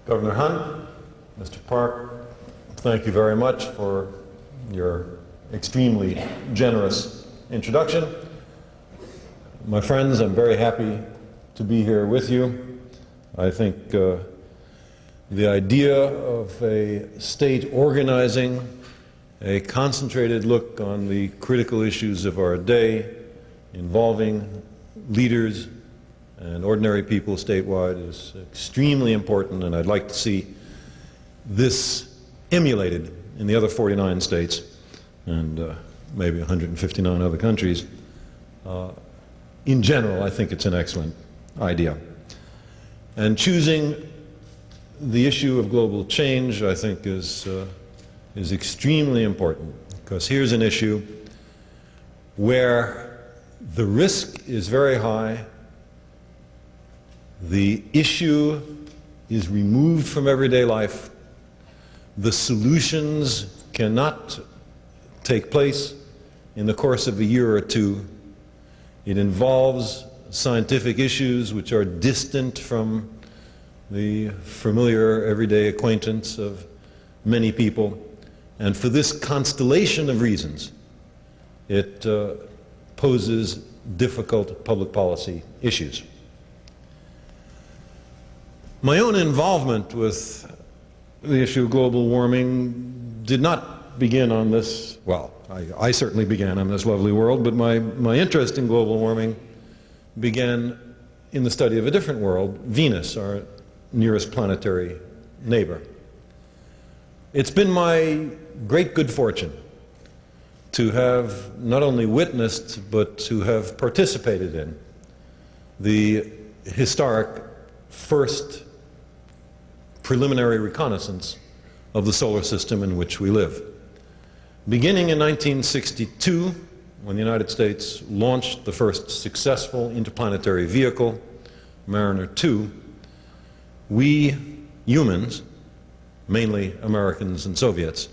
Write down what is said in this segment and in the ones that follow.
Governor Hunt, Mr. Park, thank you very much for your extremely generous introduction. My friends, I'm very happy to be here with you. I think the idea of a state organizing a concentrated look on the critical issues of our day involving leaders and ordinary people statewide is extremely important, and I'd like to see this emulated in the other 49 states and maybe 159 other countries. In general, I think it's an excellent idea. And choosing the issue of global change, I think, is extremely important, because here's an issue where the risk is very high, the issue is removed from everyday life, the solutions cannot take place in the course of a year or two. It involves scientific issues which are distant from the familiar everyday acquaintance of many people. And for this constellation of reasons, it poses difficult public policy issues. My own involvement with the issue of global warming did not begin on this, well, I certainly began on this lovely world, but my interest in global warming began in the study of a different world, Venus, our nearest planetary neighbor. It's been my great good fortune to have not only witnessed, but to have participated in the historic first preliminary reconnaissance of the solar system in which we live. Beginning in 1962, when the United States launched the first successful interplanetary vehicle, Mariner 2, we humans, mainly Americans and Soviets,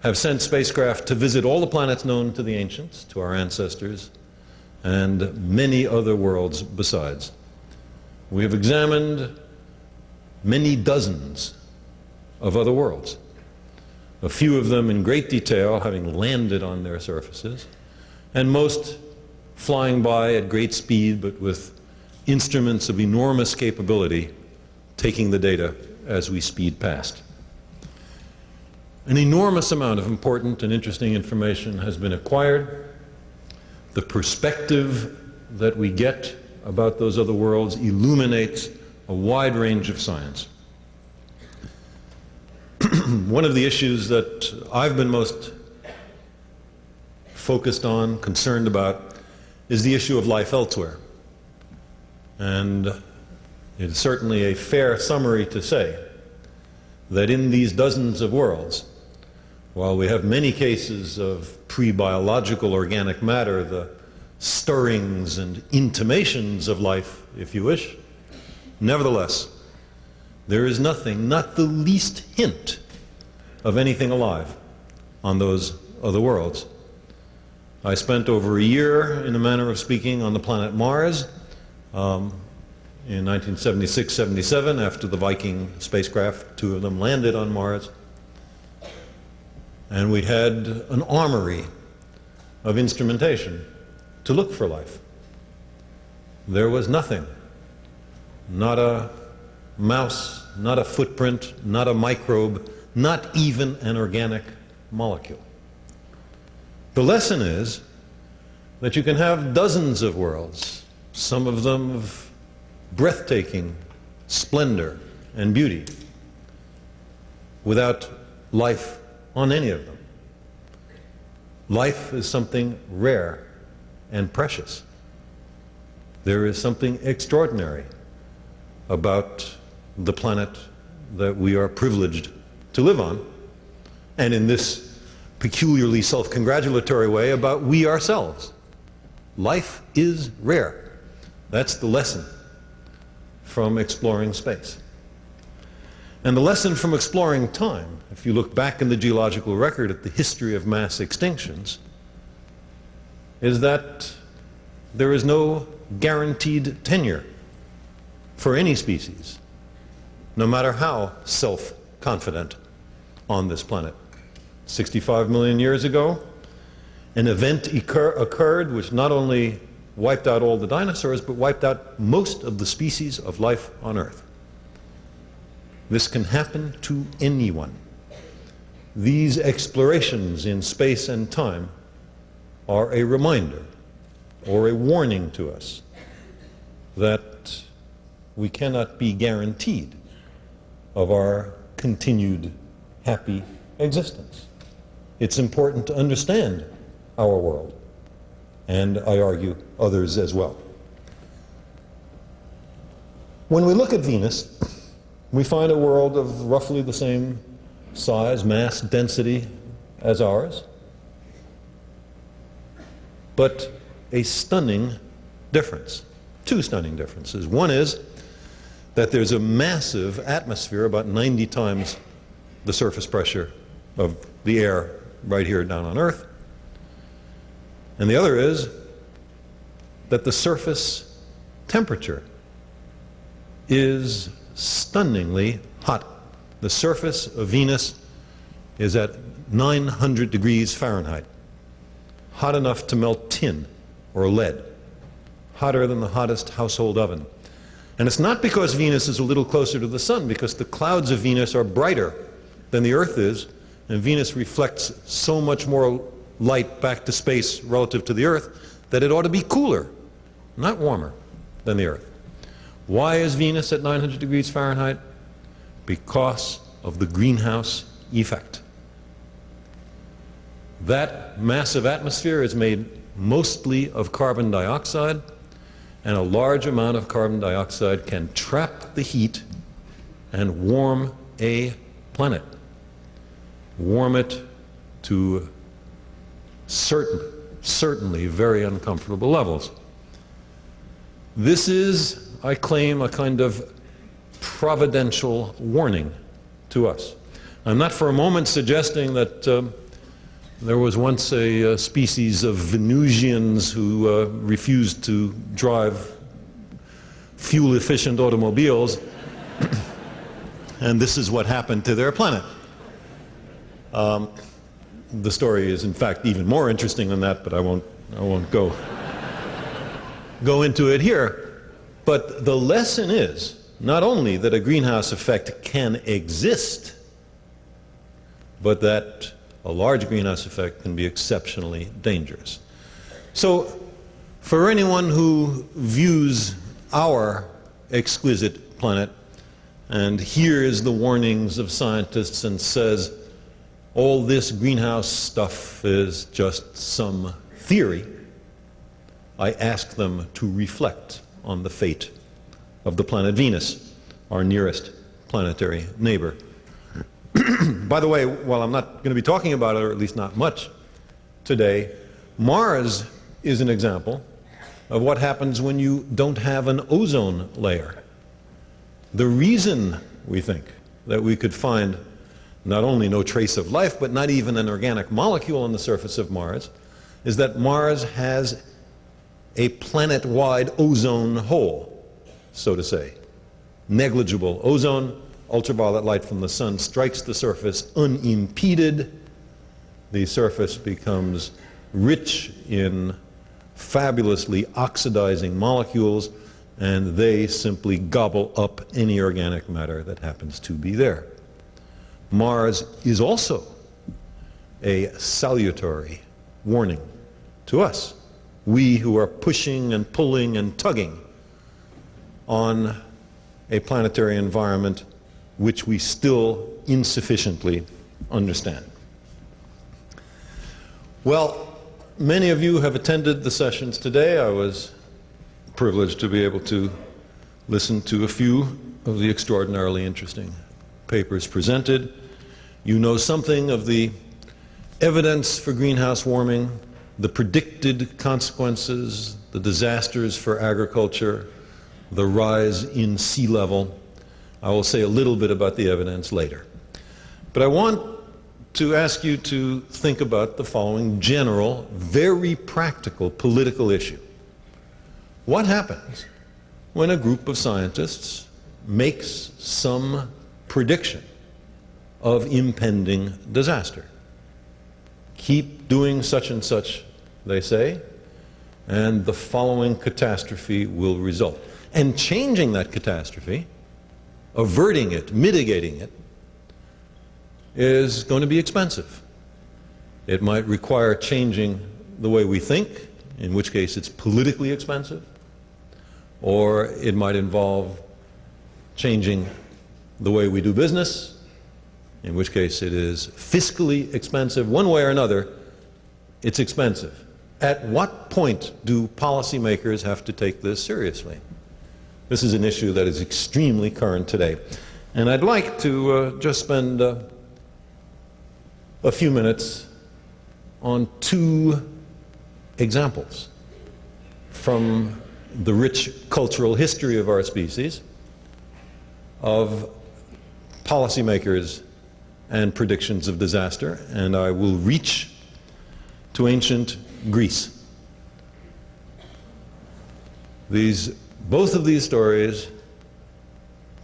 have sent spacecraft to visit all the planets known to the ancients, to our ancestors, and many other worlds besides. We have examined many dozens of other worlds, a few of them in great detail, having landed on their surfaces, and most flying by at great speed, but with instruments of enormous capability taking the data as we speed past. An enormous amount of important and interesting information has been acquired. The perspective that we get about those other worlds illuminates a wide range of science. One of the issues that I've been most focused on, concerned about, is the issue of life elsewhere. And it is certainly a fair summary to say that in these dozens of worlds, while we have many cases of pre-biological organic matter, the stirrings and intimations of life, if you wish, nevertheless, there is nothing, not the least hint of anything alive on those other worlds. I spent over a year, in a manner of speaking, on the planet Mars in 1976-77, after the Viking spacecraft, two of them landed on Mars. And we had an armory of instrumentation to look for life. There was nothing. Not a mouse, not a footprint, not a microbe, not even an organic molecule. The lesson is that you can have dozens of worlds, some of them of breathtaking splendor and beauty, without life on any of them. Life is something rare and precious. There is something extraordinary about the planet that we are privileged to live on, and in this peculiarly self-congratulatory way, about we ourselves. Life is rare. That's the lesson from exploring space. And the lesson from exploring time, if you look back in the geological record at the history of mass extinctions, is that there is no guaranteed tenure for any species, no matter how self-confident, on this planet. 65 million years ago, an event occurred which not only wiped out all the dinosaurs, but wiped out most of the species of life on Earth. This can happen to anyone. These explorations in space and time are a reminder or a warning to us that we cannot be guaranteed of our continued happy existence. It's important to understand our world, and I argue others as well. When we look at Venus, we find a world of roughly the same size, mass, density as ours, but a stunning difference. Two stunning differences. One is that there's a massive atmosphere, about 90 times the surface pressure of the air right here down on Earth. And the other is that the surface temperature is stunningly hot. The surface of Venus is at 900 degrees Fahrenheit, hot enough to melt tin or lead, hotter than the hottest household oven. And it's not because Venus is a little closer to the sun, because the clouds of Venus are brighter than the Earth is, and Venus reflects so much more light back to space relative to the Earth that it ought to be cooler, not warmer, than the Earth. Why is Venus at 900 degrees Fahrenheit? Because of the greenhouse effect. That massive atmosphere is made mostly of carbon dioxide, and a large amount of carbon dioxide can trap the heat and warm a planet. Warm it to certainly very uncomfortable levels. This is, I claim, a kind of providential warning to us. I'm not for a moment suggesting that there was once a species of Venusians who refused to drive fuel-efficient automobiles, and this is what happened to their planet. The story is, in fact, even more interesting than that, but I won't go into it here. But the lesson is not only that a greenhouse effect can exist, but that a large greenhouse effect can be exceptionally dangerous. So, for anyone who views our exquisite planet and hears the warnings of scientists and says, all this greenhouse stuff is just some theory, I ask them to reflect on the fate of the planet Venus, our nearest planetary neighbor. By the way, while I'm not going to be talking about it, or at least not much today, Mars is an example of what happens when you don't have an ozone layer. The reason we think that we could find not only no trace of life, but not even an organic molecule on the surface of Mars, is that Mars has a planet-wide ozone hole, so to say. Negligible ozone, ultraviolet light from the sun strikes the surface unimpeded. The surface becomes rich in fabulously oxidizing molecules, and they simply gobble up any organic matter that happens to be there. Mars is also a salutary warning to us, we who are pushing and pulling and tugging on a planetary environment which we still insufficiently understand. Well, many of you have attended the sessions today. I was privileged to be able to listen to a few of the extraordinarily interesting papers presented. You know something of the evidence for greenhouse warming, the predicted consequences, the disasters for agriculture, the rise in sea level. I will say a little bit about the evidence later. But I want to ask you to think about the following general, very practical political issue. What happens when a group of scientists makes some prediction of impending disaster. Keep doing such and such, they say, and the following catastrophe will result. And changing that catastrophe, averting it, mitigating it, is going to be expensive. It might require changing the way we think, in which case it's politically expensive, or it might involve changing the way we do business, in which case it is fiscally expensive. One way or another, it's expensive. At what point do policymakers have to take this seriously? This is an issue that is extremely current today. And I'd like to just spend a few minutes on two examples from the rich cultural history of our species of policymakers and predictions of disaster, and I will reach to ancient Greece. Both of these stories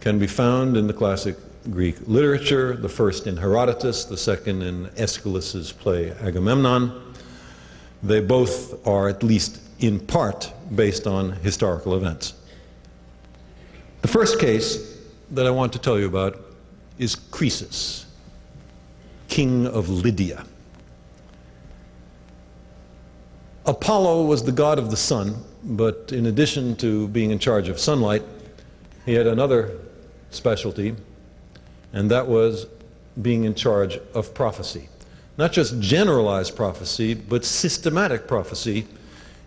can be found in the classic Greek literature, the first in Herodotus, the second in Aeschylus's play Agamemnon. They both are, at least in part, based on historical events. The first case that I want to tell you about is Croesus, king of Lydia. Apollo was the god of the sun, but in addition to being in charge of sunlight, he had another specialty, and that was being in charge of prophecy. Not just generalized prophecy, but systematic prophecy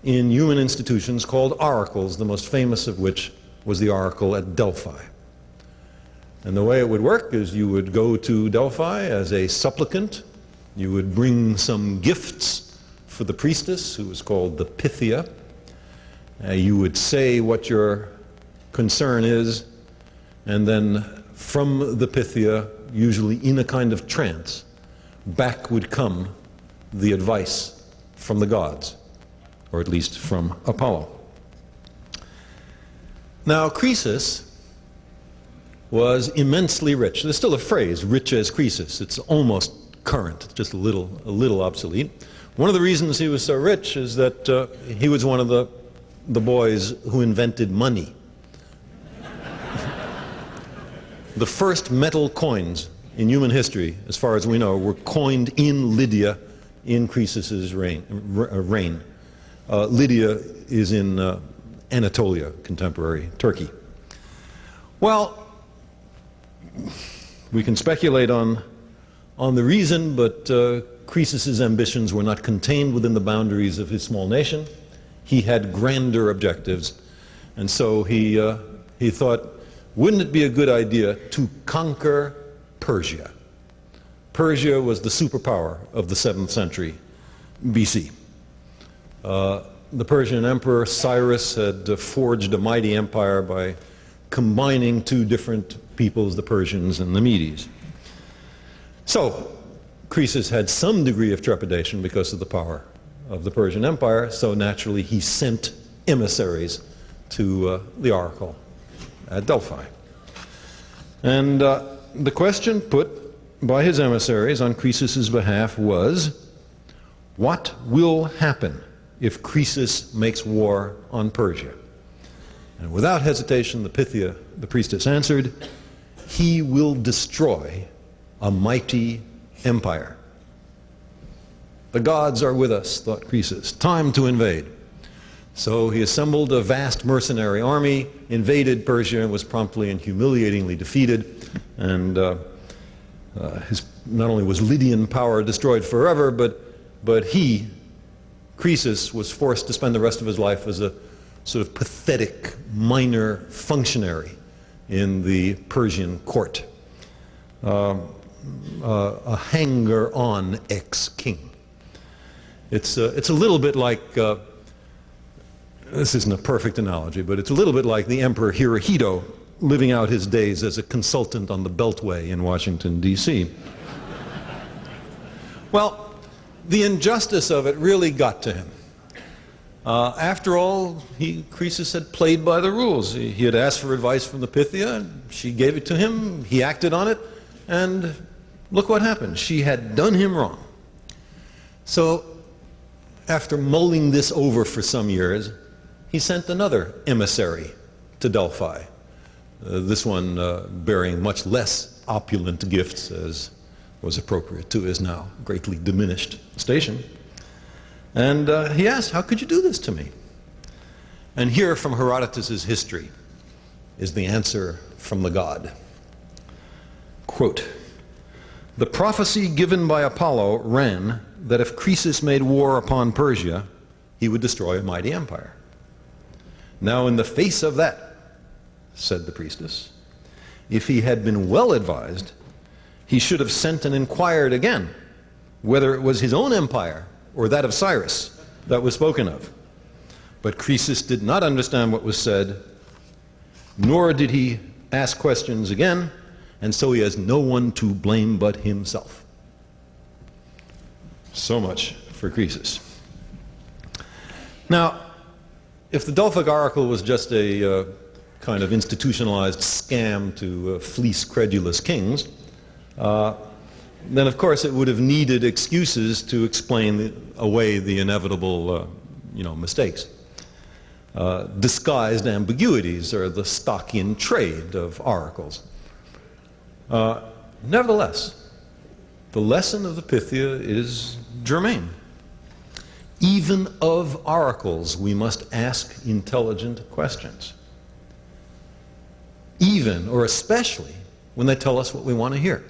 in human institutions called oracles, the most famous of which was the oracle at Delphi. And the way it would work is you would go to Delphi as a supplicant, you would bring some gifts for the priestess, who was called the Pythia. You would say what your concern is, and then from the Pythia, usually in a kind of trance, back would come the advice from the gods, or at least from Apollo. Now, Croesus was immensely rich. There's still a phrase, rich as Croesus. It's almost current, just a little obsolete. One of the reasons he was so rich is that he was one of the boys who invented money. The first metal coins in human history, as far as we know, were coined in Lydia in Croesus's reign. Lydia is in Anatolia, contemporary Turkey. Well, we can speculate on the reason, but Croesus's ambitions were not contained within the boundaries of his small nation. He had grander objectives, and so he thought, wouldn't it be a good idea to conquer Persia? Persia was the superpower of the 7th century BC. The Persian emperor Cyrus had forged a mighty empire by combining two different peoples, the Persians and the Medes. So Croesus had some degree of trepidation because of the power of the Persian Empire, so naturally he sent emissaries to the oracle at Delphi. And the question put by his emissaries on Croesus's behalf was, what will happen if Croesus makes war on Persia? And without hesitation, the Pythia, the priestess, answered, he will destroy a mighty empire. The gods are with us, thought Croesus. Time to invade. So he assembled a vast mercenary army, invaded Persia, and was promptly and humiliatingly defeated. And not only was Lydian power destroyed forever, but he, Croesus, was forced to spend the rest of his life as a sort of pathetic minor functionary in the Persian court. A hanger-on ex-king. It's a little bit like, this isn't a perfect analogy, but it's a little bit like the Emperor Hirohito living out his days as a consultant on the Beltway in Washington, D.C. Well, the injustice of it really got to him. After all, Croesus had played by the rules. He had asked for advice from the Pythia, she gave it to him, he acted on it, and look what happened. She had done him wrong. So, after mulling this over for some years, he sent another emissary to Delphi, this one bearing much less opulent gifts as was appropriate to his now greatly diminished station. And he asked, how could you do this to me? And here from Herodotus's history is the answer from the god. Quote, "The prophecy given by Apollo ran that if Croesus made war upon Persia, he would destroy a mighty empire. Now in the face of that, said the priestess, if he had been well advised, he should have sent and inquired again whether it was his own empire or that of Cyrus that was spoken of. But Croesus did not understand what was said, nor did he ask questions again, and so he has no one to blame but himself." So much for Croesus. Now, if the Delphic Oracle was just a kind of institutionalized scam to fleece credulous kings, then of course it would have needed excuses to explain away the inevitable mistakes. Disguised ambiguities are the stock in trade of oracles. Nevertheless, the lesson of the Pythia is germane. Even of oracles we must ask intelligent questions. Even, or especially, when they tell us what we want to hear.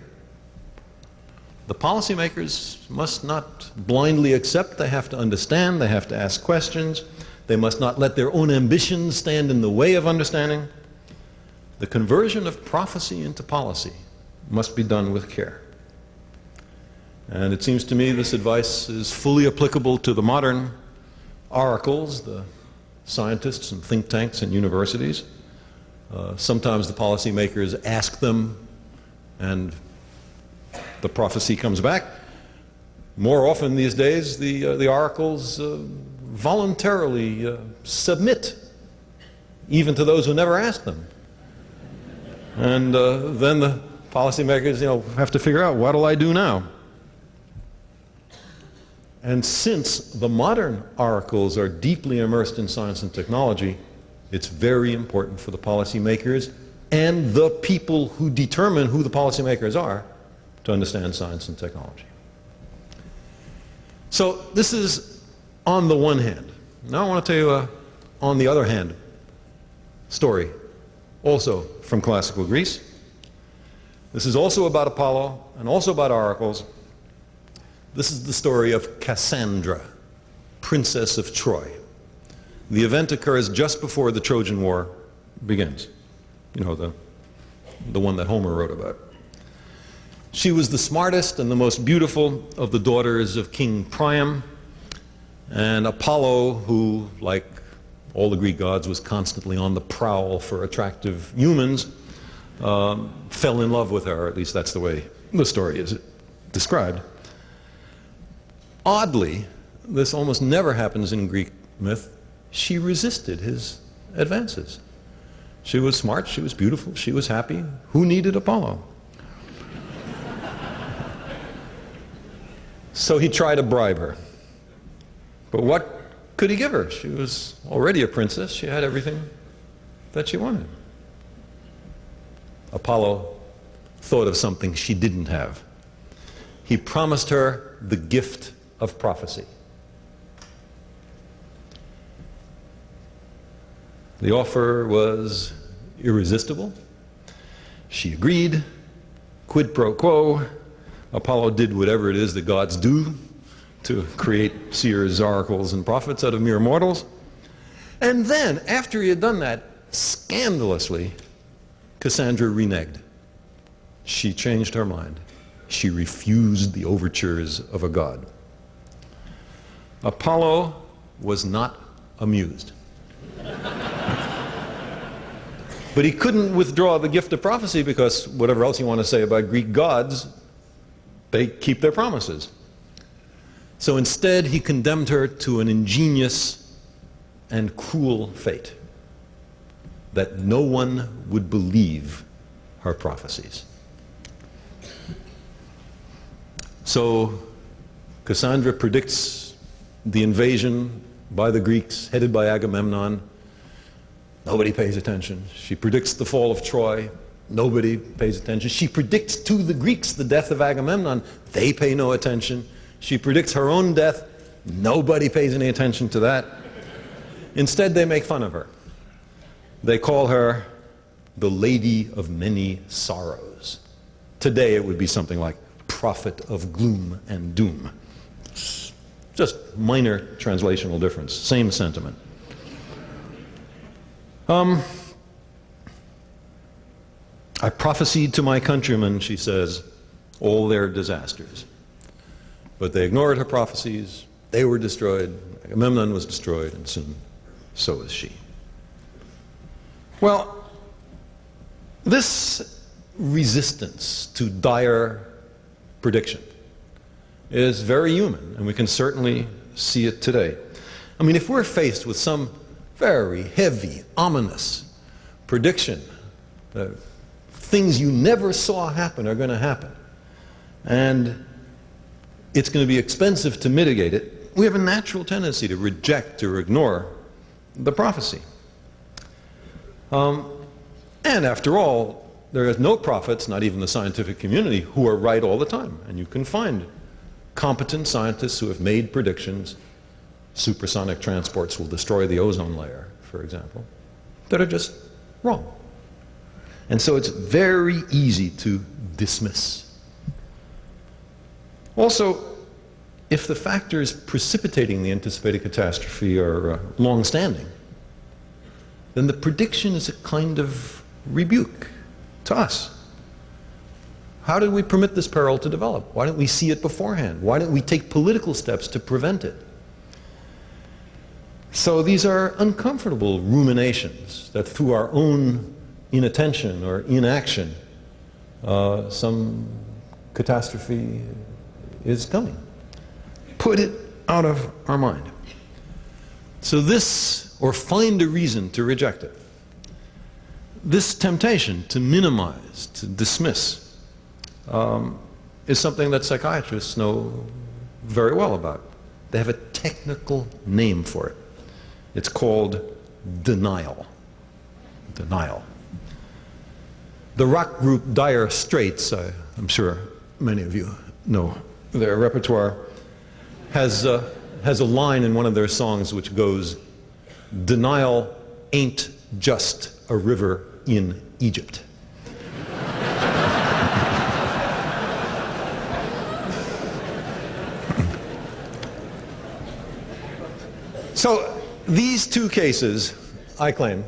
The policymakers must not blindly accept, they have to understand, they have to ask questions, they must not let their own ambitions stand in the way of understanding. The conversion of prophecy into policy must be done with care. And it seems to me this advice is fully applicable to the modern oracles, the scientists and think tanks and universities. Sometimes the policymakers ask them and the prophecy comes back. More often these days, the oracles voluntarily submit, even to those who never asked them. And then the policymakers, have to figure out, what will I do now? And since the modern oracles are deeply immersed in science and technology, it's very important for the policymakers and the people who determine who the policymakers are to understand science and technology. So this is on the one hand. Now I want to tell you on the other hand story, also from classical Greece. This is also about Apollo and also about oracles. This is the story of Cassandra, Princess of Troy. The event occurs just before the Trojan War begins. You know, the one that Homer wrote about. She was the smartest and the most beautiful of the daughters of King Priam, and Apollo, who, like all the Greek gods, was constantly on the prowl for attractive humans, fell in love with her, or at least that's the way the story is described. Oddly, this almost never happens in Greek myth, she resisted his advances. She was smart, she was beautiful, she was happy. Who needed Apollo? So he tried to bribe her. But what could he give her? She was already a princess. She had everything that she wanted. Apollo thought of something she didn't have. He promised her the gift of prophecy. The offer was irresistible. She agreed. Quid pro quo. Apollo did whatever it is that gods do to create seers, oracles, and prophets out of mere mortals. And then, after he had done that, scandalously, Cassandra reneged. She changed her mind. She refused the overtures of a god. Apollo was not amused. But he couldn't withdraw the gift of prophecy because whatever else you want to say about Greek gods, they keep their promises. So instead, he condemned her to an ingenious and cruel fate that no one would believe her prophecies. So Cassandra predicts the invasion by the Greeks, headed by Agamemnon. Nobody pays attention. She predicts the fall of Troy. Nobody pays attention. She predicts to the Greeks the death of Agamemnon. They pay no attention. She predicts her own death. Nobody pays any attention to that. Instead, they make fun of her. They call her the Lady of Many Sorrows. Today, it would be something like Prophet of Gloom and Doom. Just minor translational difference, same sentiment. I prophesied to my countrymen, she says, all their disasters. But they ignored her prophecies. They were destroyed. Agamemnon was destroyed, and soon so was she. Well, this resistance to dire prediction is very human, and we can certainly see it today. I mean, if we're faced with some very heavy, ominous prediction that things you never saw happen are going to happen, and it's going to be expensive to mitigate it, we have a natural tendency to reject or ignore the prophecy. And after all, there are no prophets, not even the scientific community, who are right all the time. And you can find competent scientists who have made predictions. Supersonic transports will destroy the ozone layer, for example, that are just wrong. And so it's very easy to dismiss. Also, if the factors precipitating the anticipated catastrophe are long-standing, then the prediction is a kind of rebuke to us. How did we permit this peril to develop? Why didn't we see it beforehand? Why didn't we take political steps to prevent it? So these are uncomfortable ruminations that through our own inattention or inaction, some catastrophe is coming. Put it out of our mind. So this, or find a reason to reject it. This temptation to minimize, to dismiss, is something that psychiatrists know very well about. They have a technical name for it. It's called denial. Denial. The rock group Dire Straits, I'm sure many of you know their repertoire, has a line in one of their songs which goes, "Denial ain't just a river in Egypt." So these two cases, I claim,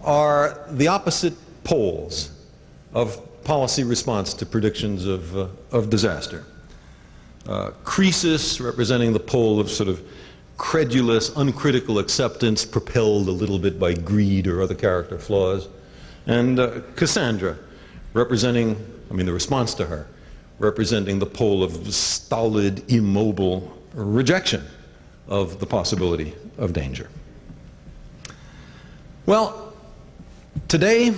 are the opposite poles of policy response to predictions of disaster. Croesus, representing the pole of sort of credulous, uncritical acceptance, propelled a little bit by greed or other character flaws. And Cassandra, representing, the response to her, representing the pole of stolid, immobile rejection of the possibility of danger. Well, today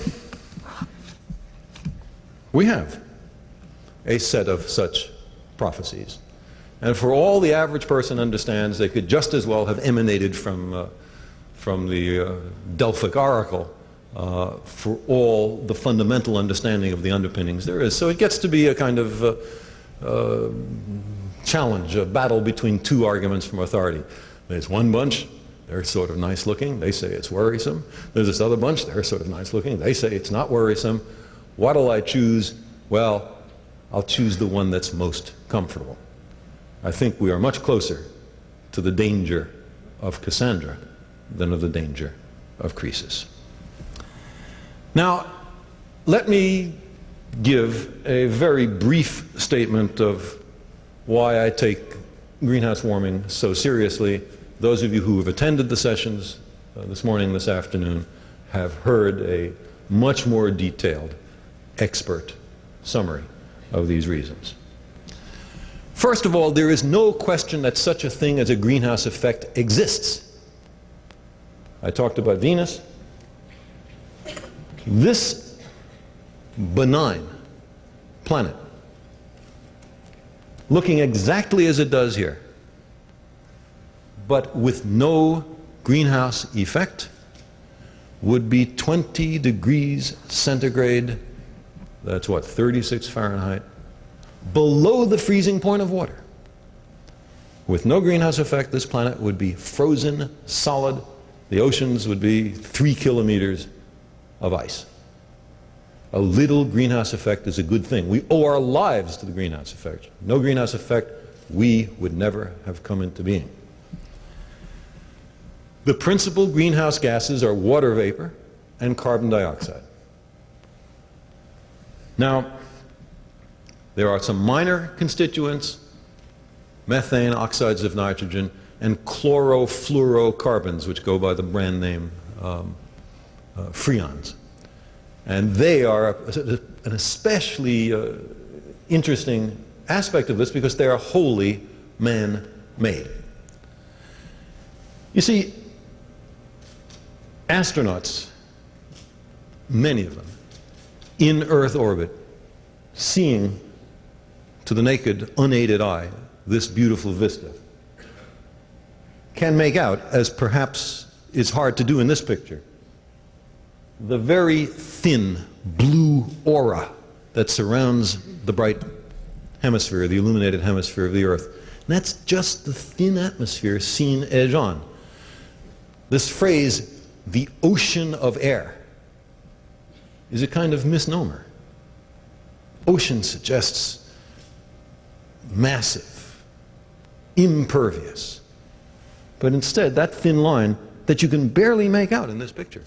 we have a set of such prophecies. And for all the average person understands, they could just as well have emanated from the Delphic oracle for all the fundamental understanding of the underpinnings there is. So it gets to be a kind of challenge, a battle between two arguments from authority. There's one bunch, they're sort of nice looking, they say it's worrisome. There's this other bunch, they're sort of nice looking, they say it's not worrisome. What'll I choose? Well, I'll choose the one that's most comfortable. I think we are much closer to the danger of Cassandra than of the danger of Croesus. Now, let me give a very brief statement of why I take greenhouse warming so seriously. Those of you who have attended the sessions this morning, this afternoon, have heard a much more detailed expert summary of these reasons. First of all, there is no question that such a thing as a greenhouse effect exists. I talked about Venus. This benign planet, looking exactly as it does here, but with no greenhouse effect, would be 20 degrees centigrade, that's what, 36 Fahrenheit, below the freezing point of water. With no greenhouse effect, this planet would be frozen solid. The oceans would be 3 kilometers of ice. A little greenhouse effect is a good thing. We owe our lives to the greenhouse effect. No greenhouse effect, we would never have come into being. The principal greenhouse gases are water vapor and carbon dioxide. Now, there are some minor constituents, methane, oxides of nitrogen, and chlorofluorocarbons, which go by the brand name freons. And they are an especially interesting aspect of this because they are wholly man-made. You see, astronauts, many of them, in Earth orbit, seeing to the naked, unaided eye this beautiful vista, can make out, as perhaps is hard to do in this picture, the very thin blue aura that surrounds the bright hemisphere, the illuminated hemisphere of the Earth. And that's just the thin atmosphere seen edge on. This phrase, the ocean of air, is a kind of misnomer. Ocean suggests massive, impervious. But instead, that thin line that you can barely make out in this picture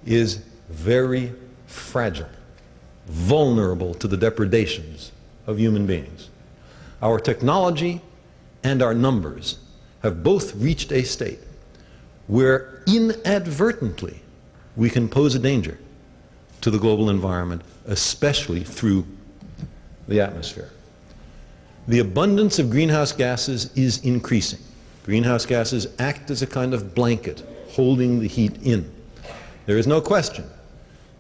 is very fragile, vulnerable to the depredations of human beings. Our technology and our numbers have both reached a state where inadvertently we can pose a danger to the global environment, especially through the atmosphere. The abundance of greenhouse gases is increasing. Greenhouse gases act as a kind of blanket holding the heat in. There is no question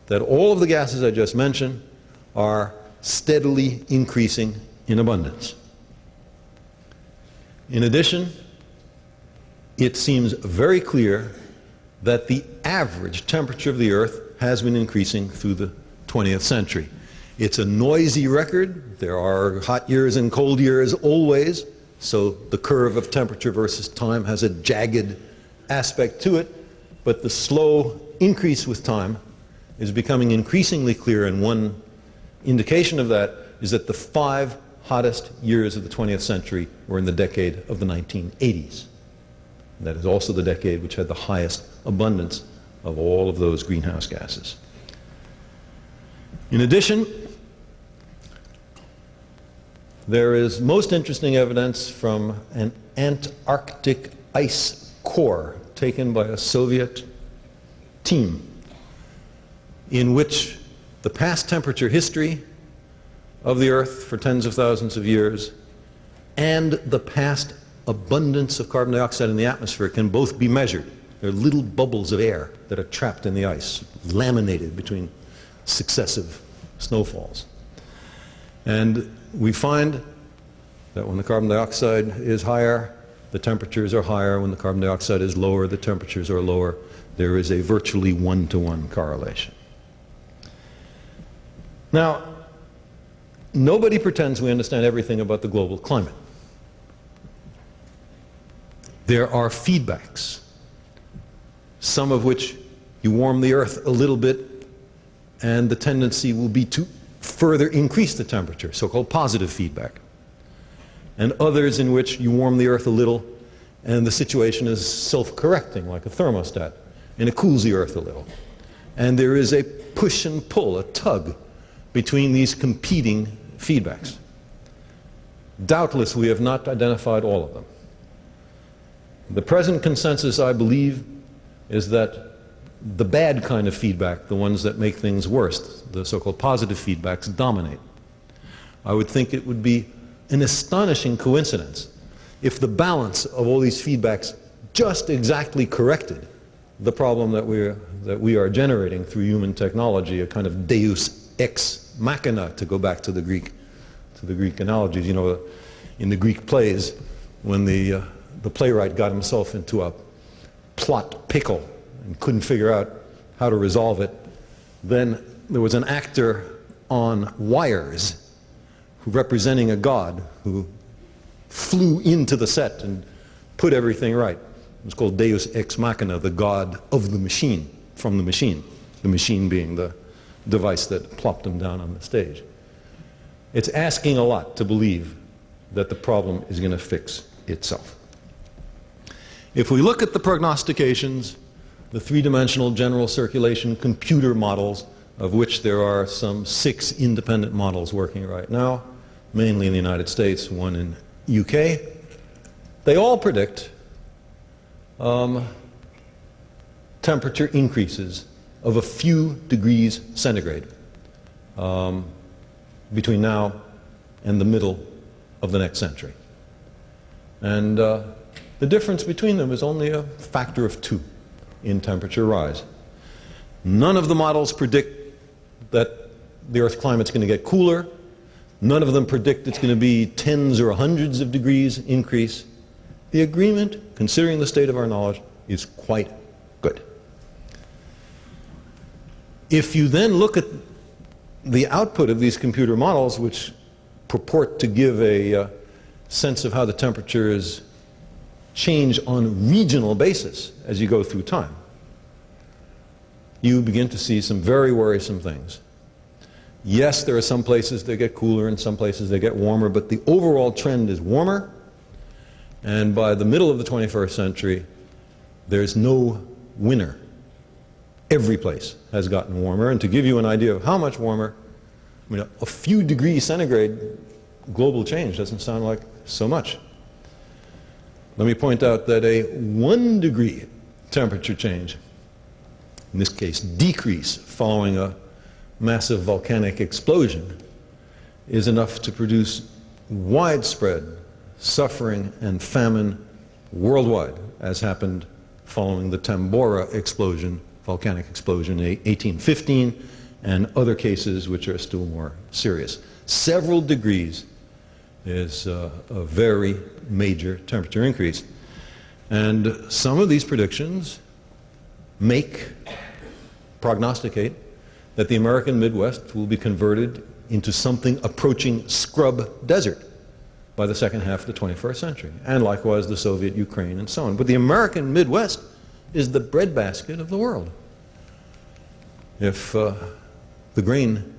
that all of the gases I just mentioned are steadily increasing in abundance. In addition, it seems very clear that the average temperature of the Earth has been increasing through the 20th century. It's a noisy record. There are hot years and cold years always, so the curve of temperature versus time has a jagged aspect to it, but the slow increase with time is becoming increasingly clear, and one indication of that is that the 5 hottest years of the 20th century were in the decade of the 1980s. That is also the decade which had the highest abundance of all of those greenhouse gases. In addition, there is most interesting evidence from an Antarctic ice core taken by a Soviet team in which the past temperature history of the Earth for tens of thousands of years and the past abundance of carbon dioxide in the atmosphere can both be measured. There are little bubbles of air that are trapped in the ice, laminated between successive snowfalls. And we find that when the carbon dioxide is higher, the temperatures are higher. When the carbon dioxide is lower, the temperatures are lower. There is a virtually one-to-one correlation. Now, nobody pretends we understand everything about the global climate. There are feedbacks, some of which you warm the Earth a little bit and the tendency will be to further increase the temperature, so-called positive feedback. And others in which you warm the Earth a little and the situation is self-correcting, like a thermostat, and it cools the Earth a little. And there is a push and pull, a tug, between these competing feedbacks. Doubtless, we have not identified all of them. The present consensus, I believe, is that the bad kind of feedback, the ones that make things worse, the so-called positive feedbacks, dominate. I would think it would be an astonishing coincidence if the balance of all these feedbacks just exactly corrected the problem that we are generating through human technology, a kind of deus ex machina, to go back to the Greek analogies. You know, in the Greek plays, when the playwright got himself into a plot pickle and couldn't figure out how to resolve it, then there was an actor on wires representing a god who flew into the set and put everything right. It was called Deus Ex Machina, the god of the machine, from the machine being the device that plopped him down on the stage. It's asking a lot to believe that the problem is going to fix itself. If we look at the prognostications, the three-dimensional general circulation computer models, of which there are some 6 independent models working right now, mainly in the United States, one in UK, they all predict temperature increases of a few degrees centigrade between now and the middle of the next century. And the difference between them is only a factor of 2 in temperature rise. None of the models predict that the Earth's climate's going to get cooler. None of them predict it's going to be tens or hundreds of degrees increase. The agreement, considering the state of our knowledge, is quite good. If you then look at the output of these computer models, which purport to give a sense of how the temperatures change on a regional basis as you go through time, you begin to see some very worrisome things. Yes, there are some places that get cooler and some places that get warmer, but the overall trend is warmer. And by the middle of the 21st century, there's no winner. Every place has gotten warmer. And to give you an idea of how much warmer, I mean, a few degrees centigrade global change doesn't sound like so much. Let me point out that a 1 degree temperature change, in this case decrease following a massive volcanic explosion, is enough to produce widespread suffering and famine worldwide, as happened following the Tambora explosion, volcanic explosion in 1815, and other cases which are still more serious. Several degrees is a very major temperature increase. And some of these predictions prognosticate that the American Midwest will be converted into something approaching scrub desert by the second half of the 21st century, and likewise the Soviet Ukraine and so on. But the American Midwest is the breadbasket of the world. If the grain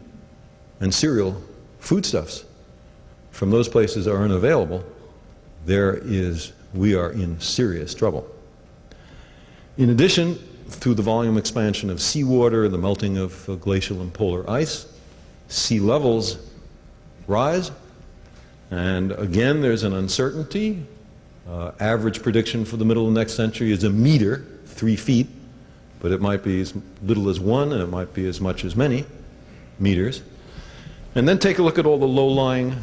and cereal foodstuffs from those places are unavailable, we are in serious trouble. In addition, through the volume expansion of seawater, the melting of glacial and polar ice, sea levels rise, and again there's an uncertainty. Average prediction for the middle of the next century is 1 meter, 3 feet, but it might be as little as 1 and it might be as much as many meters. And then take a look at all the low-lying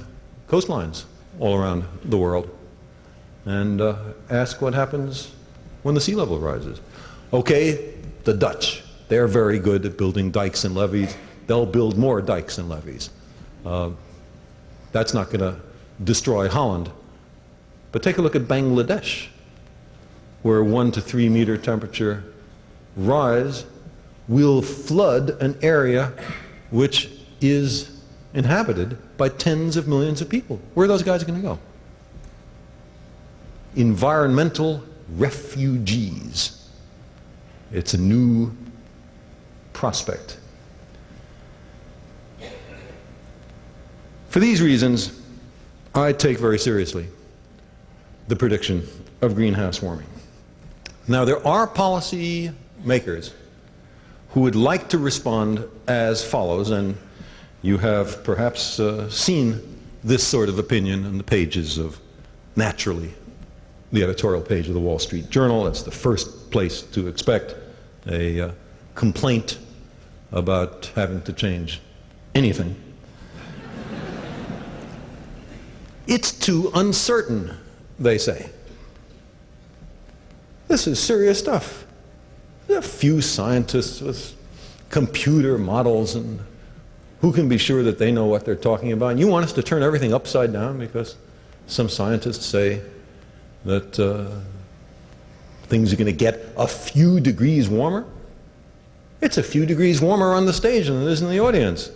coastlines all around the world and ask what happens when the sea level rises. Okay, the Dutch, they're very good at building dikes and levees. They'll build more dikes and levees. That's not going to destroy Holland. But take a look at Bangladesh, where 1 to 3 meter temperature rise will flood an area which is inhabited by tens of millions of people. Where are those guys going to go? Environmental refugees. It's a new prospect. For these reasons, I take very seriously the prediction of greenhouse warming. Now, there are policy makers who would like to respond as follows, and you have perhaps seen this sort of opinion in the pages of, naturally, the editorial page of the Wall Street Journal. That's the first place to expect a complaint about having to change anything. It's too uncertain, they say. This is serious stuff. There are a few scientists with computer models, and who can be sure that they know what they're talking about? And you want us to turn everything upside down because some scientists say that things are going to get a few degrees warmer? It's a few degrees warmer on the stage than it is in the audience.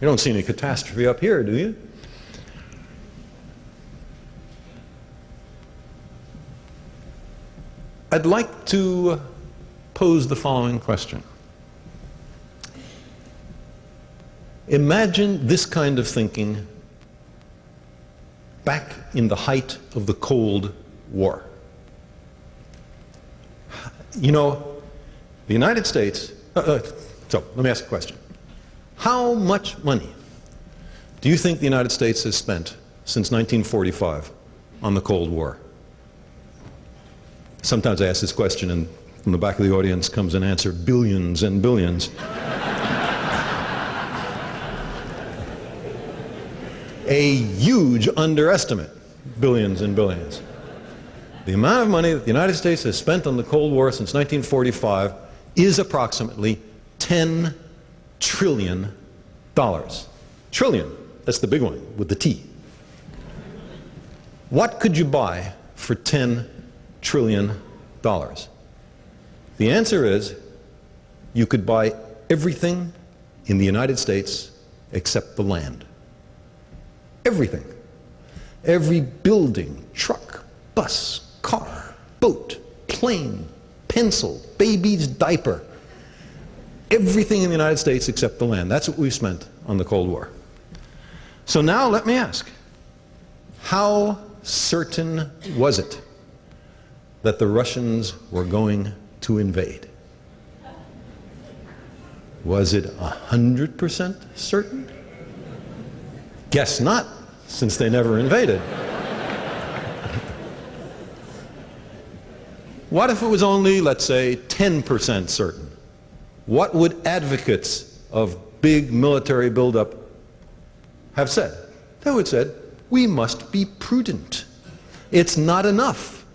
You don't see any catastrophe up here, do you? I'd like to pose the following question. Imagine this kind of thinking back in the height of the Cold War. You know, the United States, so let me ask a question. How much money do you think the United States has spent since 1945 on the Cold War? Sometimes I ask this question and from the back of the audience comes an answer, billions and billions. A huge underestimate, billions and billions. The amount of money that the United States has spent on the Cold War since 1945 is approximately $10 trillion. Trillion, that's the big one with the T. What could you buy for $10 trillion? The answer is you could buy everything in the United States except the land. Everything. Every building, truck, bus, car, boat, plane, pencil, baby's diaper. Everything in the United States except the land. That's what we've spent on the Cold War. So now let me ask, how certain was it that the Russians were going to invade? Was it 100% certain? Guess not, since they never invaded. What if it was only, let's say, 10% certain? What would advocates of big military buildup have said? They would have said, we must be prudent. It's not enough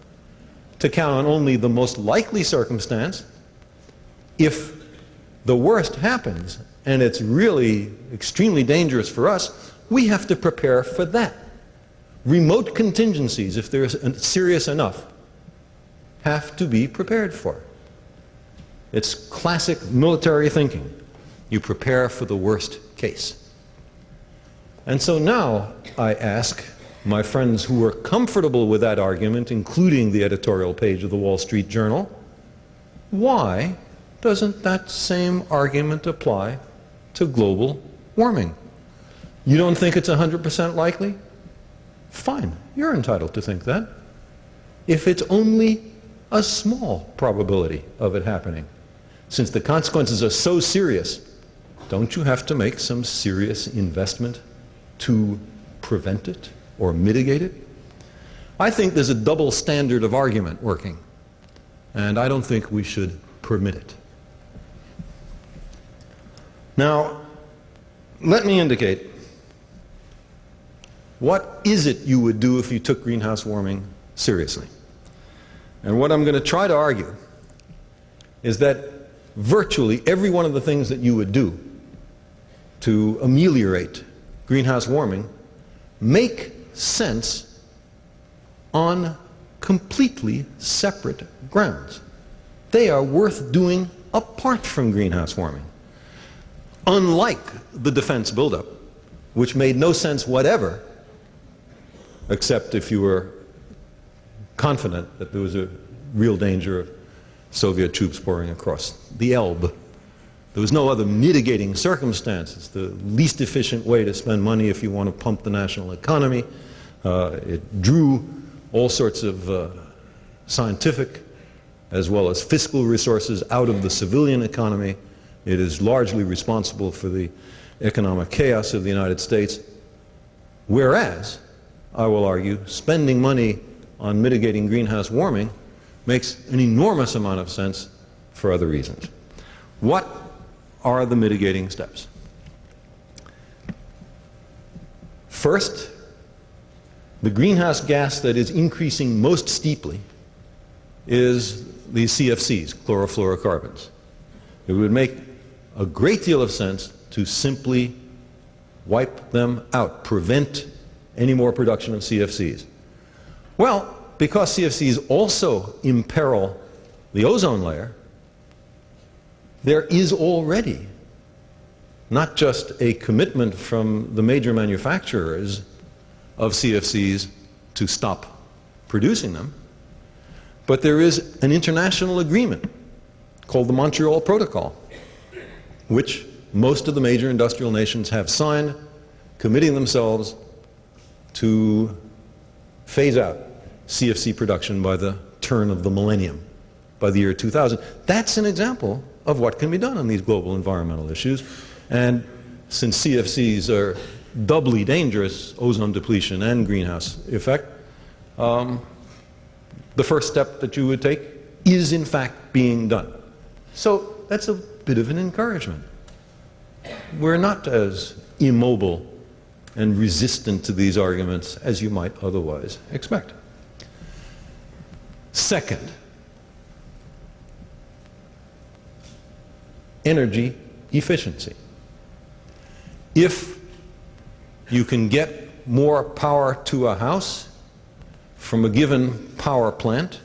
to count on only the most likely circumstance. If the worst happens and it's really extremely dangerous for us, we have to prepare for that. Remote contingencies, if they're serious enough, have to be prepared for. It's classic military thinking. You prepare for the worst case. And so now I ask my friends who are comfortable with that argument, including the editorial page of the Wall Street Journal, why doesn't that same argument apply to global warming? You don't think it's 100% likely? Fine, you're entitled to think that. If it's only a small probability of it happening, since the consequences are so serious, don't you have to make some serious investment to prevent it or mitigate it? I think there's a double standard of argument working, and I don't think we should permit it. Now, let me indicate, what is it you would do if you took greenhouse warming seriously? And what I'm going to try to argue is that virtually every one of the things that you would do to ameliorate greenhouse warming make sense on completely separate grounds. They are worth doing apart from greenhouse warming. Unlike the defense buildup, which made no sense whatever, except if you were confident that there was a real danger of Soviet troops pouring across the Elbe. There was no other mitigating circumstance. It's the least efficient way to spend money if you want to pump the national economy. It drew all sorts of scientific as well as fiscal resources out of the civilian economy. It is largely responsible for the economic chaos of the United States. Whereas, I will argue, spending money on mitigating greenhouse warming makes an enormous amount of sense for other reasons. What are the mitigating steps? First, the greenhouse gas that is increasing most steeply is these CFCs, chlorofluorocarbons. It would make a great deal of sense to simply wipe them out, prevent any more production of CFCs. Well, because CFCs also imperil the ozone layer, there is already not just a commitment from the major manufacturers of CFCs to stop producing them, but there is an international agreement called the Montreal Protocol, which most of the major industrial nations have signed, committing themselves to phase out CFC production by the turn of the millennium, by the year 2000. That's an example of what can be done on these global environmental issues. And since CFCs are doubly dangerous, ozone depletion and greenhouse effect, the first step that you would take is in fact being done. So that's a bit of an encouragement. We're not as immobile and resistant to these arguments as you might otherwise expect. Second, energy efficiency. If you can get more power to a house from a given power plant,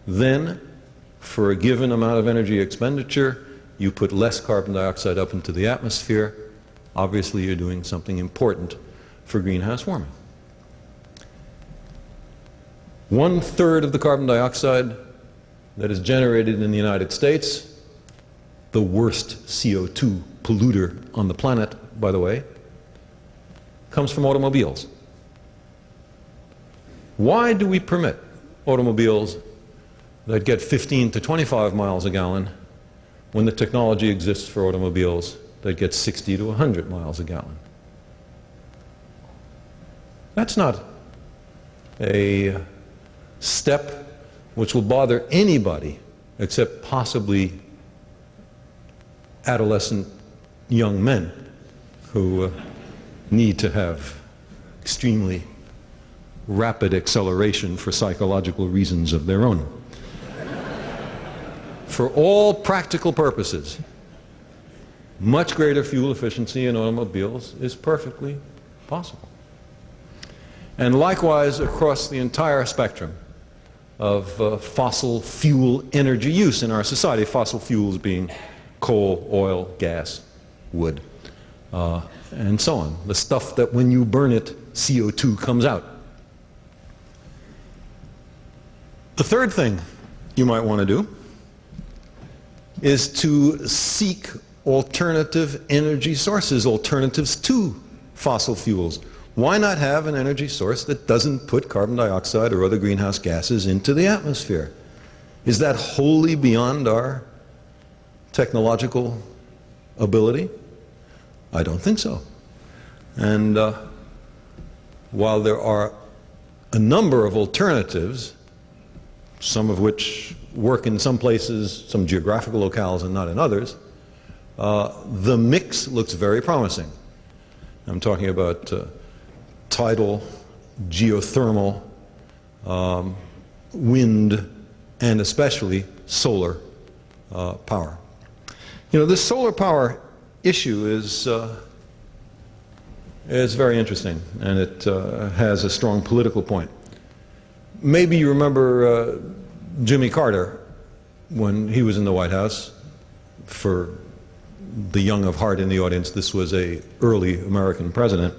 then for a given amount of energy expenditure, you put less carbon dioxide up into the atmosphere. Obviously, you're doing something important for greenhouse warming. 1/3 of the carbon dioxide that is generated in the United States, the worst CO2 polluter on the planet, by the way, comes from automobiles. Why do we permit automobiles that get 15 to 25 miles a gallon when the technology exists for automobiles that get 60 to 100 miles a gallon? That's not a step which will bother anybody except possibly adolescent young men who need to have extremely rapid acceleration for psychological reasons of their own. For all practical purposes, much greater fuel efficiency in automobiles is perfectly possible. And likewise across the entire spectrum of fossil fuel energy use in our society, fossil fuels being coal, oil, gas, wood, and so on. The stuff that when you burn it, CO2 comes out. The third thing you might want to do is to seek alternative energy sources, alternatives to fossil fuels. Why not have an energy source that doesn't put carbon dioxide or other greenhouse gases into the atmosphere? Is that wholly beyond our technological ability? I don't think so. And while there are a number of alternatives, some of which work in some places, some geographical locales and not in others, the mix looks very promising. I'm talking about tidal, geothermal, wind, and especially solar power. You know, this solar power issue is very interesting, and it has a strong political point. Maybe you remember Jimmy Carter when he was in the White House. For the young of heart in the audience, this was an early American president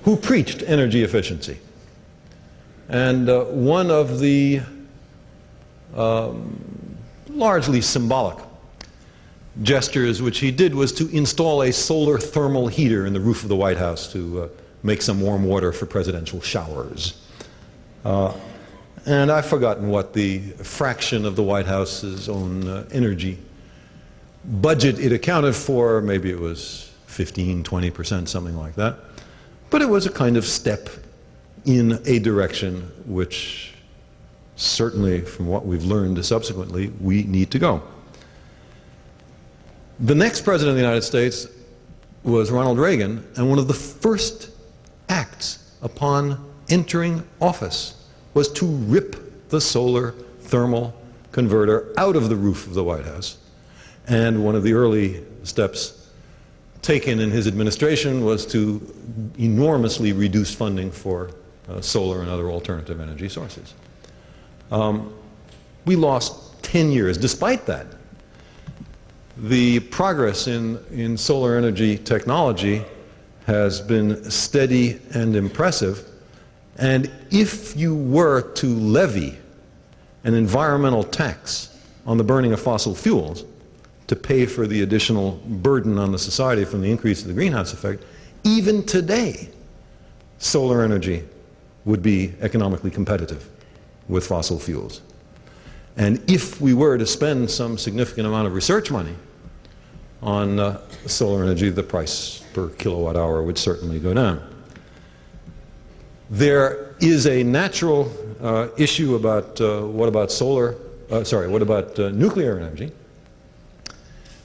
who preached energy efficiency. And one of the largely symbolic gestures which he did was to install a solar thermal heater in the roof of the White House to make some warm water for presidential showers. And I've forgotten what the fraction of the White House's own energy budget it accounted for. Maybe it was 15, 20%, something like that. But it was a kind of step in a direction which certainly, from what we've learned subsequently, we need to go. The next president of the United States was Ronald Reagan, and one of the first acts upon entering office was to rip the solar thermal converter out of the roof of the White House. And one of the early steps taken in his administration was to enormously reduce funding for solar and other alternative energy sources. We lost 10 years. Despite that, the progress in solar energy technology has been steady and impressive. And if you were to levy an environmental tax on the burning of fossil fuels to pay for the additional burden on the society from the increase of the greenhouse effect, even today, solar energy would be economically competitive with fossil fuels. And if we were to spend some significant amount of research money on solar energy, the price per kilowatt hour would certainly go down. There is a natural issue about what about nuclear energy.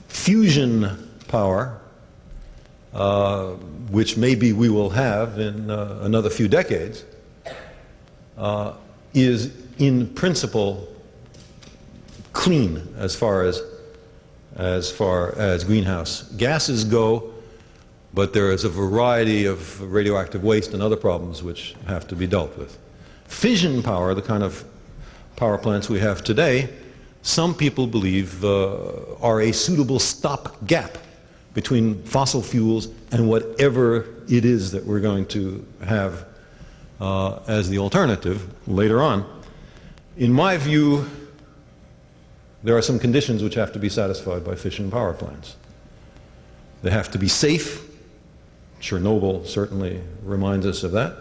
Fusion power, which maybe we will have in another few decades, is in principle clean as far as greenhouse gases go, but there is a variety of radioactive waste and other problems which have to be dealt with. Fission power, the kind of power plants we have today, some people believe are a suitable stopgap between fossil fuels and whatever it is that we're going to have as the alternative later on. In my view, there are some conditions which have to be satisfied by fission power plants. They have to be safe. Chernobyl certainly reminds us of that.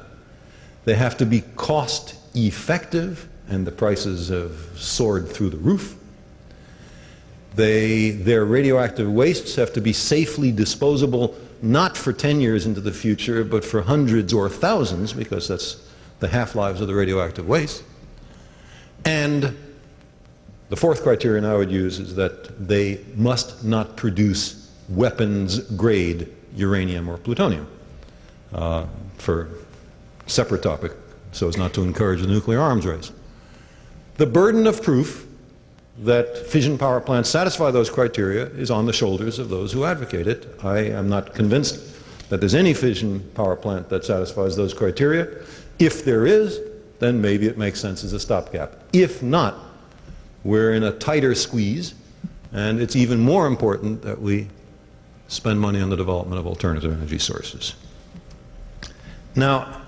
They have to be cost effective, and the prices have soared through the roof. Their radioactive wastes have to be safely disposable, not for 10 years into the future, but for hundreds or thousands, because that's the half-lives of the radioactive waste. And the fourth criterion I would use is that they must not produce weapons-grade uranium or plutonium, for separate topic, so as not to encourage the nuclear arms race. The burden of proof that fission power plants satisfy those criteria is on the shoulders of those who advocate it. I am not convinced that there's any fission power plant that satisfies those criteria. If there is, then maybe it makes sense as a stopgap. If not, we're in a tighter squeeze, and it's even more important that we spend money on the development of alternative energy sources. Now,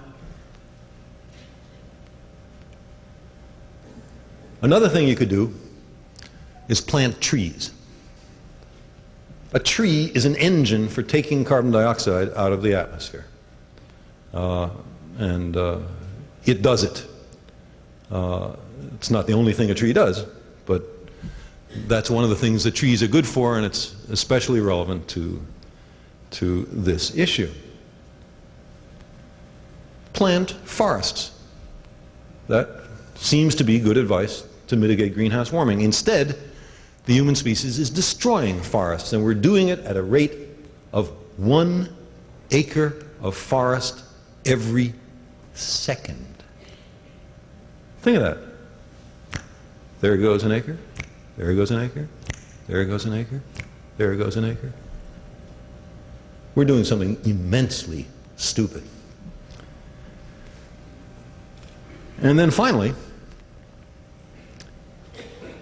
another thing you could do is plant trees. A tree is an engine for taking carbon dioxide out of the atmosphere. It does it. It's not the only thing a tree does, but that's one of the things that trees are good for, and it's especially relevant to this issue. Plant forests. That seems to be good advice to mitigate greenhouse warming. Instead, the human species is destroying forests, and we're doing it at a rate of 1 acre of forest every second. Think of that. There goes an acre, there goes an acre, there goes an acre, there goes an acre. We're doing something immensely stupid. And then finally,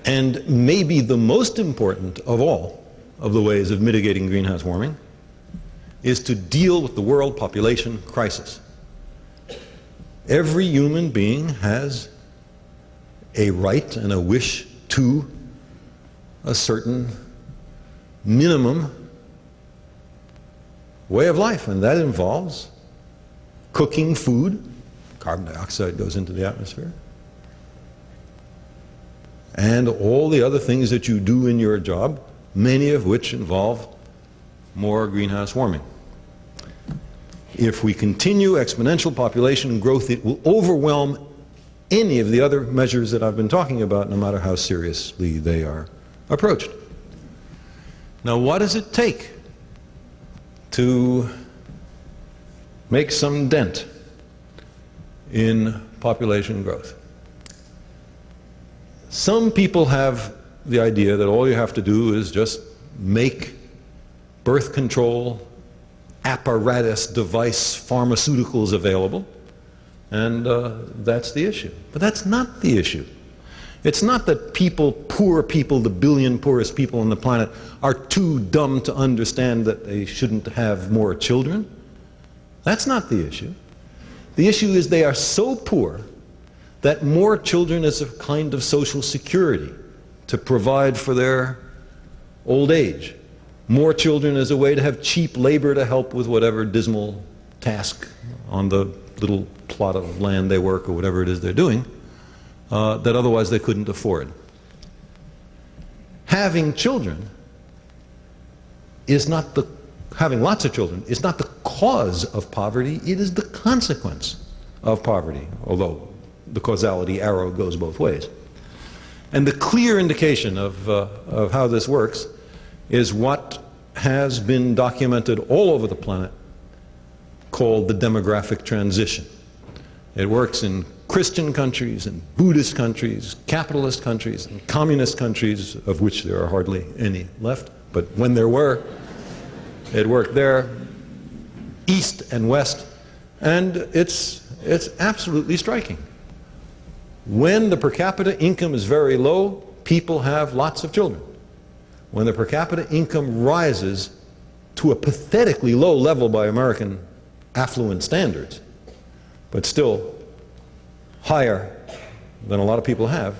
and maybe the most important of all of the ways of mitigating greenhouse warming, is to deal with the world population crisis. Every human being has a right and a wish to a certain minimum way of life, and that involves cooking food. Carbon dioxide goes into the atmosphere. And all the other things that you do in your job, many of which involve more greenhouse warming. If we continue exponential population growth, it will overwhelm any of the other measures that I've been talking about, no matter how seriously they are approached. Now, what does it take to make some dent in population growth? Some people have the idea that all you have to do is just make birth control, apparatus, device, pharmaceuticals available, and that's the issue. But that's not the issue. It's not that people, poor people, the billion poorest people on the planet, are too dumb to understand that they shouldn't have more children. That's not the issue. The issue is they are so poor that more children is a kind of social security to provide for their old age. More children is a way to have cheap labor to help with whatever dismal task on the little plot of land they work or whatever it is they're doing. That otherwise they couldn't afford. Having children is not the, having lots of children is not the cause of poverty, it is the consequence of poverty, although the causality arrow goes both ways. And the clear indication of how this works is what has been documented all over the planet called the demographic transition. It works in Christian countries, and Buddhist countries, capitalist countries, and communist countries, of which there are hardly any left, but when there were, it worked there, east and west, and it's absolutely striking. When the per capita income is very low, people have lots of children. When the per capita income rises to a pathetically low level by American affluent standards, but still higher than a lot of people have,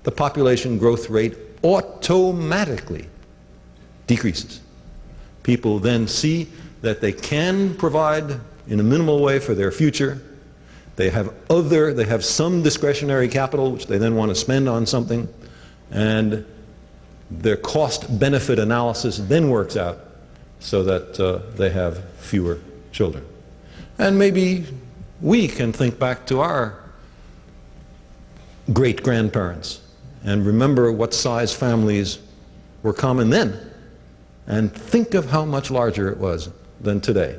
the population growth rate automatically decreases. People then see that they can provide in a minimal way for their future. They have some discretionary capital which they then want to spend on something, and their cost-benefit analysis then works out so that they have fewer children. And maybe we can think back to our great-grandparents and remember what size families were common then, and think of how much larger it was than today.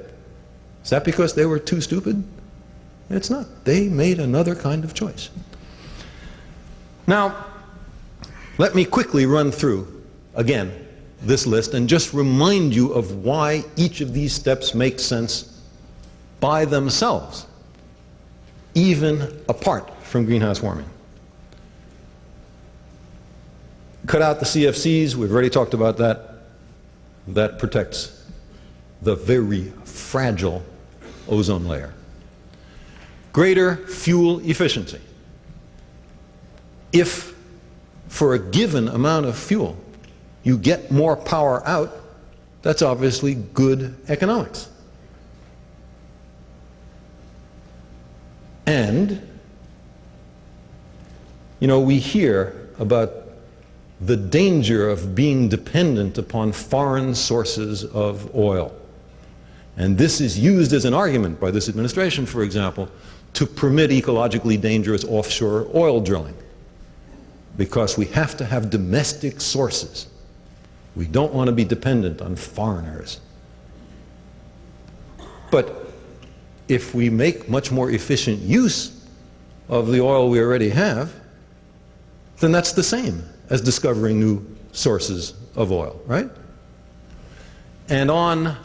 Is that because they were too stupid? It's not. They made another kind of choice. Now, let me quickly run through, again, this list and just remind you of why each of these steps makes sense by themselves, even apart from greenhouse warming. Cut out the CFCs, we've already talked about that. That protects the very fragile ozone layer. Greater fuel efficiency. If for a given amount of fuel you get more power out, that's obviously good economics. And, you know, we hear about the danger of being dependent upon foreign sources of oil. And this is used as an argument by this administration, for example, to permit ecologically dangerous offshore oil drilling. Because we have to have domestic sources. We don't want to be dependent on foreigners. But if we make much more efficient use of the oil we already have, then that's the same as discovering new sources of oil, right? And on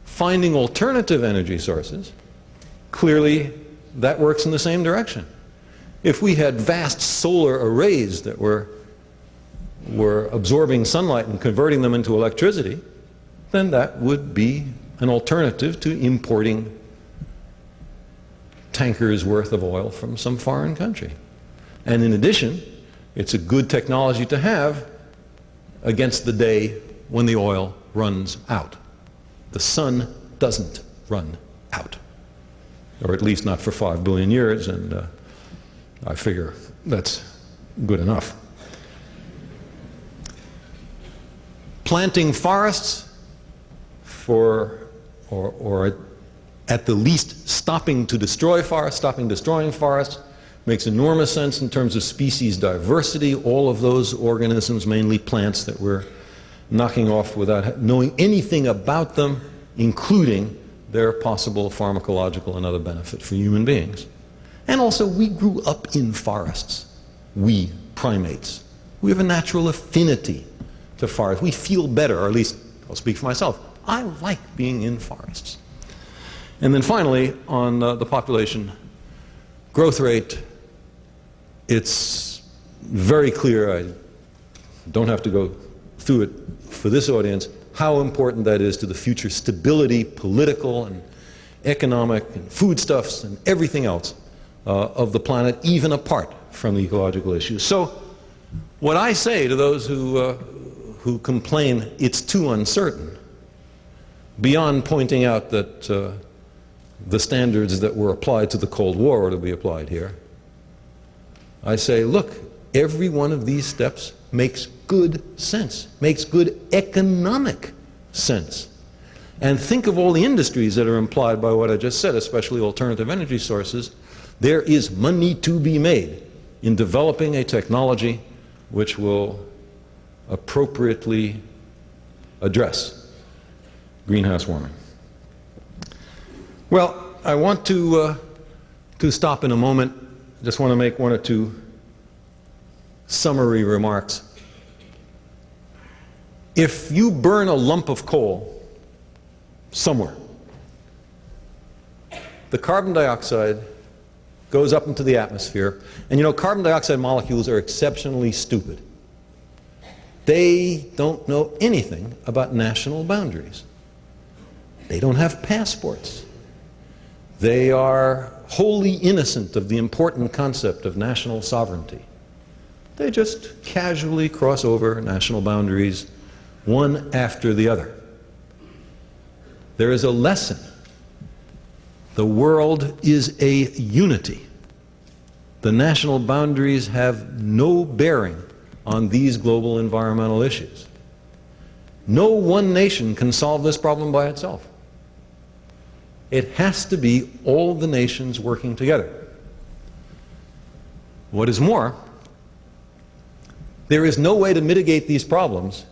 finding alternative energy sources, clearly that works in the same direction. If we had vast solar arrays that were absorbing sunlight and converting them into electricity, then that would be an alternative to importing tankers worth of oil from some foreign country. And in addition, it's a good technology to have against the day when the oil runs out. The sun doesn't run out, or at least not for 5 billion years, and I figure that's good enough. Planting forests or at the least stopping to destroy forests, stopping destroying forests, makes enormous sense in terms of species diversity. All of those organisms, mainly plants, that we're knocking off without knowing anything about them, including their possible pharmacological and other benefit for human beings. And also, we grew up in forests. We, primates. We have a natural affinity to forests. We feel better, or at least I'll speak for myself. I like being in forests. And then finally, on the population growth rate, it's very clear, I don't have to go through it for this audience, how important that is to the future stability, political and economic and foodstuffs and everything else of the planet, even apart from the ecological issues. So what I say to those who complain it's too uncertain, beyond pointing out that the standards that were applied to the Cold War are to be applied here, I say, look, every one of these steps makes good sense, makes good economic sense. And think of all the industries that are implied by what I just said, especially alternative energy sources. There is money to be made in developing a technology which will appropriately address greenhouse warming. Well, I want to stop in a moment. I just want to make one or two summary remarks. If you burn a lump of coal somewhere, the carbon dioxide goes up into the atmosphere, and you know, carbon dioxide molecules are exceptionally stupid. They don't know anything about national boundaries. They don't have passports. They are wholly innocent of the important concept of national sovereignty. They just casually cross over national boundaries, one after the other. There is a lesson. The world is a unity. The national boundaries have no bearing on these global environmental issues. No one nation can solve this problem by itself. It has to be all the nations working together. What is more, there is no way to mitigate these problems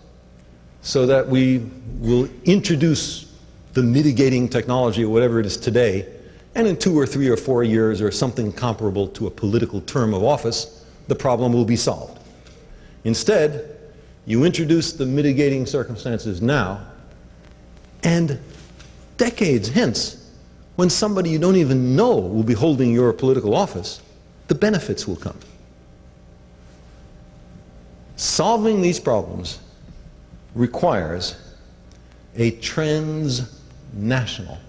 so that we will introduce the mitigating technology or whatever it is today, and in 2 or 3 or 4 years or something comparable to a political term of office, the problem will be solved. Instead, you introduce the mitigating circumstances now, and decades hence, when somebody you don't even know will be holding your political office, the benefits will come. Solving these problems requires a transnational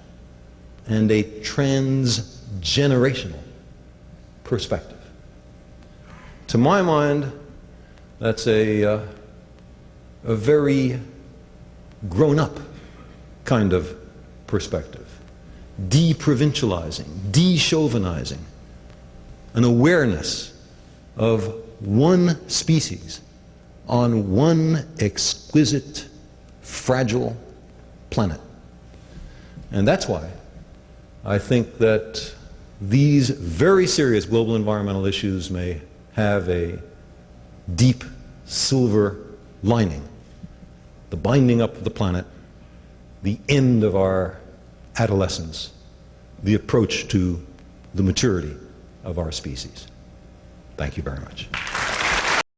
and a transgenerational perspective. To my mind, that's a very grown-up kind of perspective. De-provincializing, de-chauvinizing, an awareness of one species on one exquisite, fragile planet. And that's why I think that these very serious global environmental issues may have a deep silver lining. The binding up of the planet, the end of our adolescence, the approach to the maturity of our species. Thank you very much.